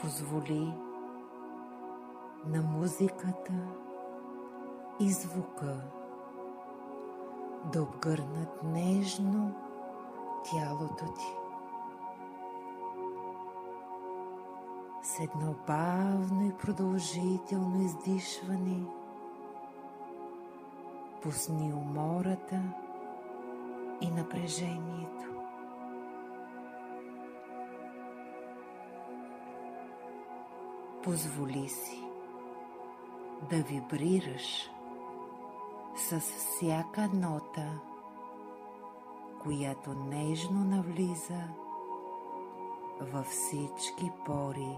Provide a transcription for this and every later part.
Позволи на музиката и звука да обгърнат нежно тялото ти. С едно бавно и продължително издишване пусни умората и напрежението. Позволи си да вибрираш с всяка нота, която нежно навлиза във всички пори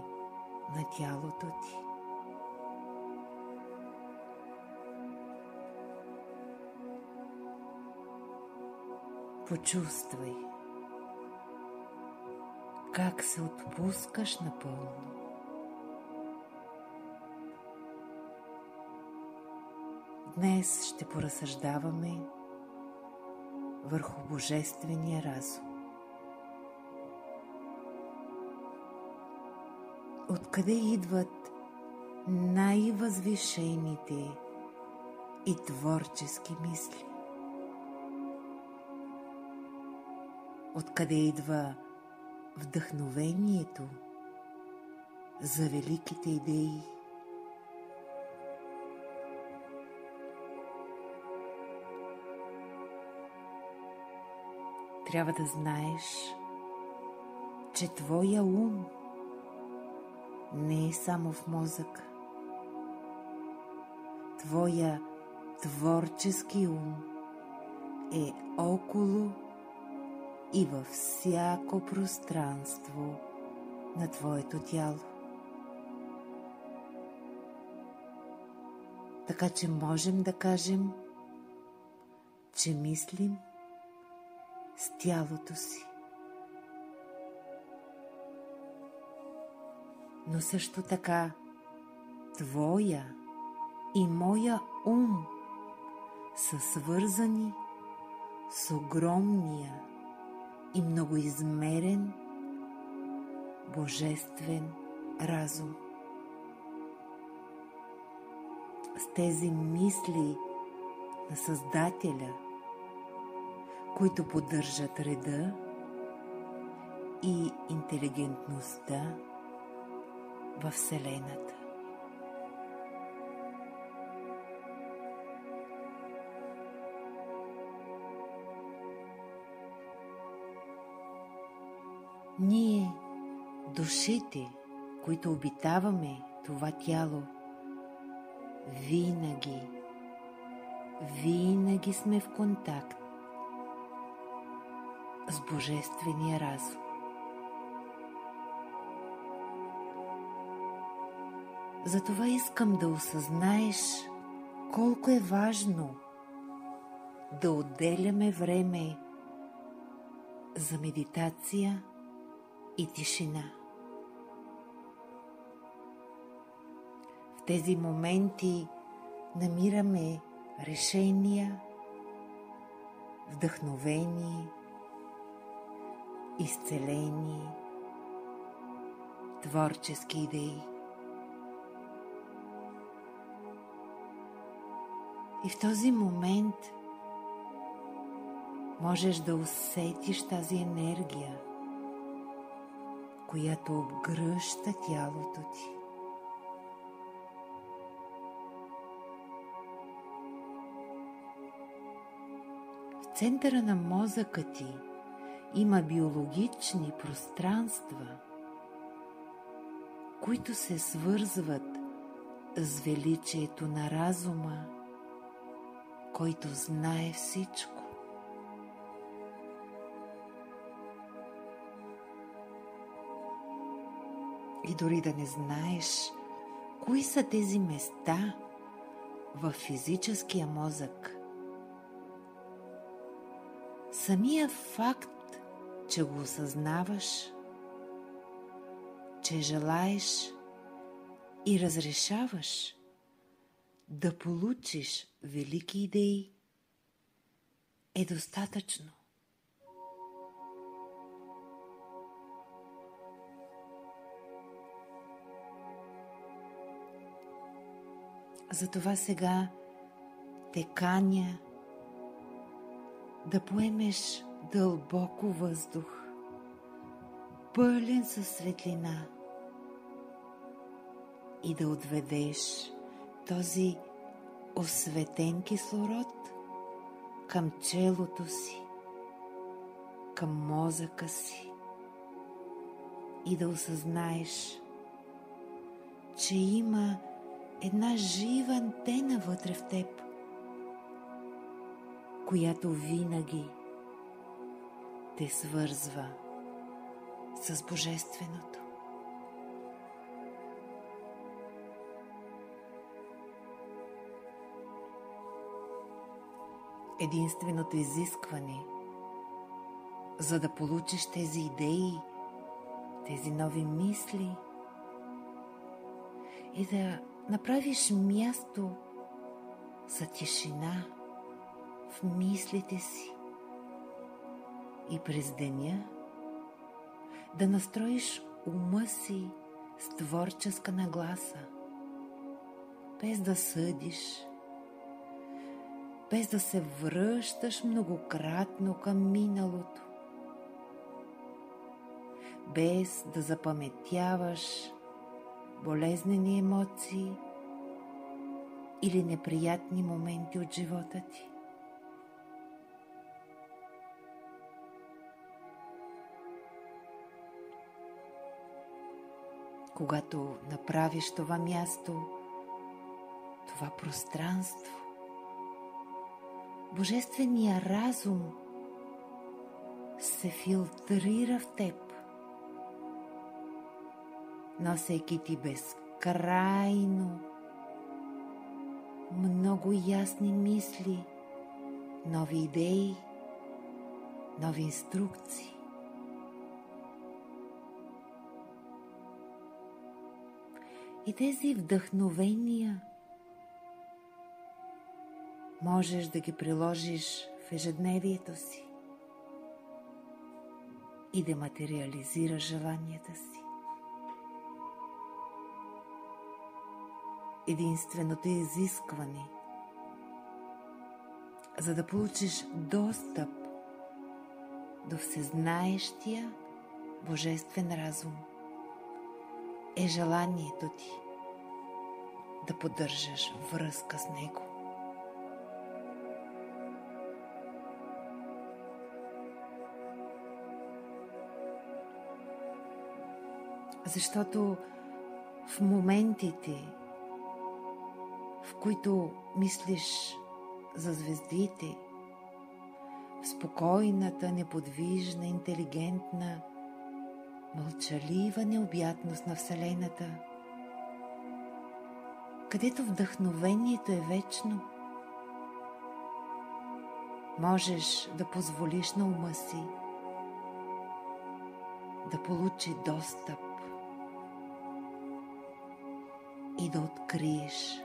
на тялото ти. Почувствай как се отпускаш напълно. Днес ще поразсъждаваме върху Божествения разум. Откъде идват най-възвишените и творчески мисли? Откъде идва вдъхновението за великите идеи? Трябва да знаеш, че твоя ум не е само в мозъка. Твоя творчески ум е около и във всяко пространство на твоето тяло. Така че можем да кажем, че мислим с тялото си. Но също така твоя и моя ум са свързани с огромния и многоизмерен божествен разум. С тези мисли на Създателя, които поддържат реда и интелигентността във Вселената. Ние, душите, които обитаваме това тяло, винаги сме в контакт с Божествения разум. Затова искам да осъзнаеш колко е важно да отделяме време за медитация и тишина. В тези моменти намираме решения, вдъхновение, изцеление, творчески идеи. И в този момент можеш да усетиш тази енергия, която обгръща тялото ти. В центъра на мозъка ти има биологични пространства, които се свързват с величието на разума, който знае всичко. И дори да не знаеш кои са тези места в физическия мозък, самия факт, че го осъзнаваш, че желаеш и разрешаваш да получиш велики идеи, е достатъчно. Затова сега те каня да поемеш дълбоко въздух, пълен със светлина, и да отведеш този осветен кислород към челото си, към мозъка си, и да осъзнаеш, че има една жива антена вътре в теб, която винаги те свързва с Божественото. Единственото изискване, за да получиш тези идеи, тези нови мисли, и да направиш място за тишина в мислите си, и през деня да настроиш ума си с творческа нагласа, без да съдиш, без да се връщаш многократно към миналото, без да запаметяваш болезнени емоции или неприятни моменти от живота ти. Когато направиш това място, това пространство, Божественият разум се филтрира в теб, носейки ти безкрайно много ясни мисли, нови идеи, нови инструкции. И тези вдъхновения можеш да ги приложиш в ежедневието си и да материализираш желанията си. Единственото изискване, за да получиш достъп до всезнаещия Божествен разум, е желанието ти да поддържаш връзка с Него. Защото в моментите, в които мислиш за звездите, в спокойната, неподвижна, интелигентна, мълчалива необятност на Вселената, където вдъхновението е вечно, можеш да позволиш на ума си да получи достъп и да откриеш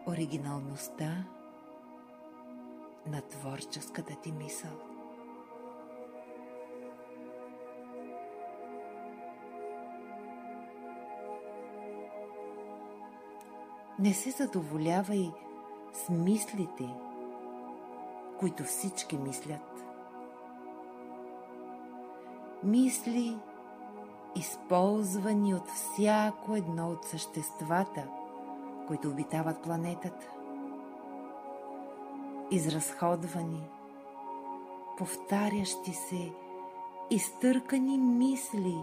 оригиналността на творческата ти мисъл. Не се задоволявай с мислите, които всички мислят. Мисли, използвани от всяко едно от съществата, които обитават планетата. Изразходвани, повтарящи се, изтъркани мисли,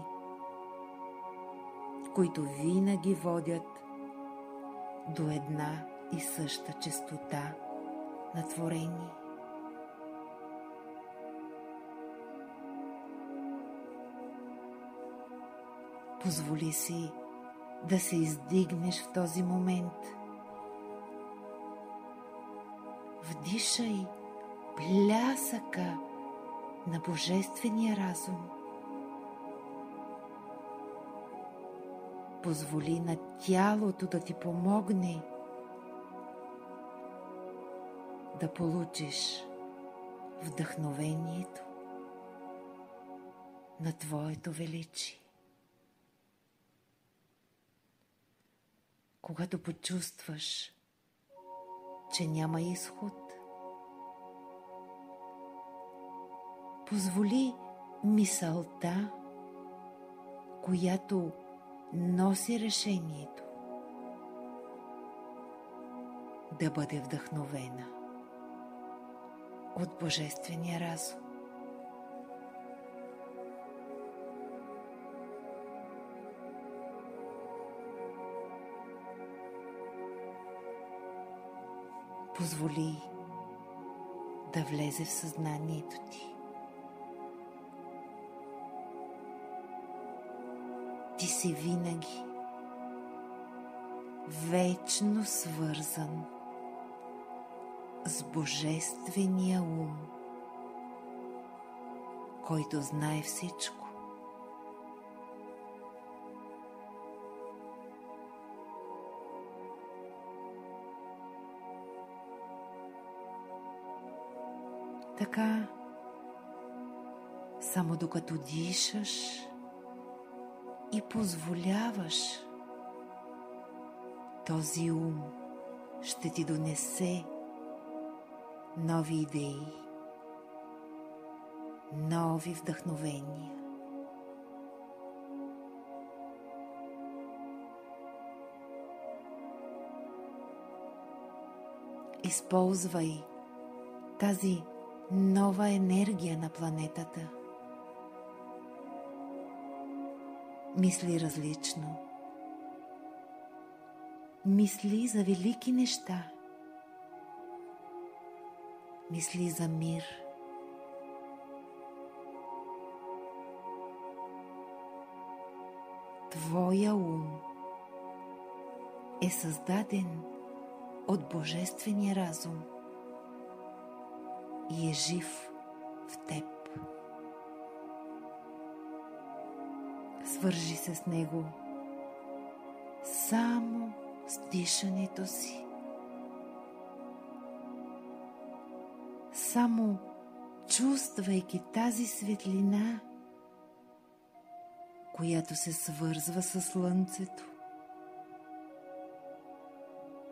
които винаги водят до една и съща честота на творение. Позволи си да се издигнеш в този момент. Вдишай плясъка на Божествения разум. Позволи на тялото да ти помогне да получиш вдъхновението на Твоето величие. когато почувстваш, че няма изход, позволи мисълта, която носи решението, да бъде вдъхновена от Божествения разум. Позволи да влезе в съзнанието ти. Ти си винаги вечно свързан с Божествения ум, който знае всичко. Така, само докато дишаш и позволяваш, този ум ще ти донесе нови идеи, нови вдъхновения. Използвай тази нова енергия на планетата. Мисли различно. Мисли за велики неща. Мисли за мир. Твоя ум е създаден от Божествения разум и е жив в теб. Свържи се с него само с дишането си. Само чувствайки тази светлина, която се свързва с Слънцето,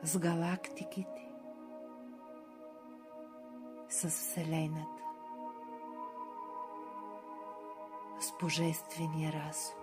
с галактиките, с Вселената, с Божествения разум.